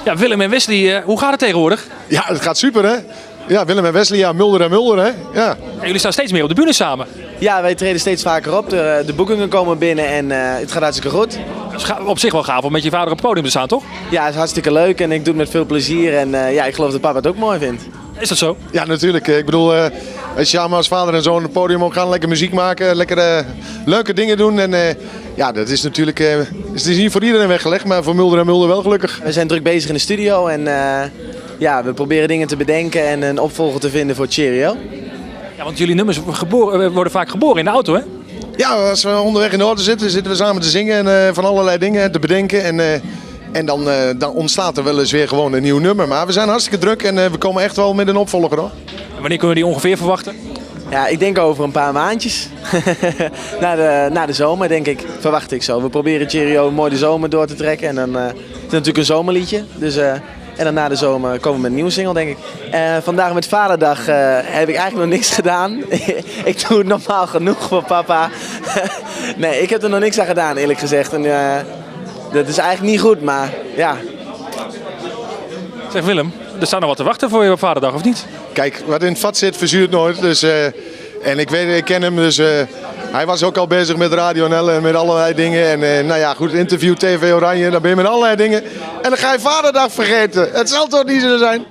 Ja, Willem en Wesley, hoe gaat het tegenwoordig? Ja, het gaat super, hè? Ja, Willem en Wesley, ja, Mulder en Mulder, hè? Ja. Ja, jullie staan steeds meer op de bühne samen. Ja, wij treden steeds vaker op. De boekingen komen binnen en het gaat hartstikke goed. Dat is op zich wel gaaf om met je vader op het podium te staan, toch? Ja, het is hartstikke leuk en ik doe het met veel plezier. En ja, ik geloof dat papa het ook mooi vindt. Is dat zo? Ja, natuurlijk. Ik bedoel, als je samen als vader en zoon op het podium op gaan, lekker muziek maken, lekker leuke dingen doen. En ja, dat is natuurlijk, het is niet voor iedereen weggelegd, maar voor Mulder en Mulder wel gelukkig. We zijn druk bezig in de studio en ja, we proberen dingen te bedenken en een opvolger te vinden voor Cheerio. Ja, want jullie nummers worden vaak geboren in de auto, hè? Ja, als we onderweg in de auto zitten, zitten we samen te zingen en van allerlei dingen te bedenken. En dan ontstaat er wel eens weer gewoon een nieuw nummer. Maar we zijn hartstikke druk en we komen echt wel met een opvolger, hoor. En wanneer kunnen we die ongeveer verwachten? Ja, ik denk over een paar maandjes. na de zomer, denk ik, verwacht ik zo. We proberen Cheerio mooi de zomer door te trekken. En dan het is natuurlijk een zomerliedje. Dus, en dan na de zomer komen we met een nieuwe single, denk ik. Vandaag met Vaderdag heb ik eigenlijk nog niks gedaan. Ik doe het normaal genoeg voor papa. Nee, ik heb er nog niks aan gedaan, eerlijk gezegd. En, dat is eigenlijk niet goed, maar ja. Zeg Willem, er staat nog wat te wachten voor je op Vaderdag, of niet? Kijk, wat in het vat zit, verzuurt nooit. Dus, en ik ken hem, dus hij was ook al bezig met Radio NL en met allerlei dingen. En nou ja, goed, interview TV Oranje, dan ben je met allerlei dingen. En dan ga je Vaderdag vergeten. Het zal toch niet zo zijn?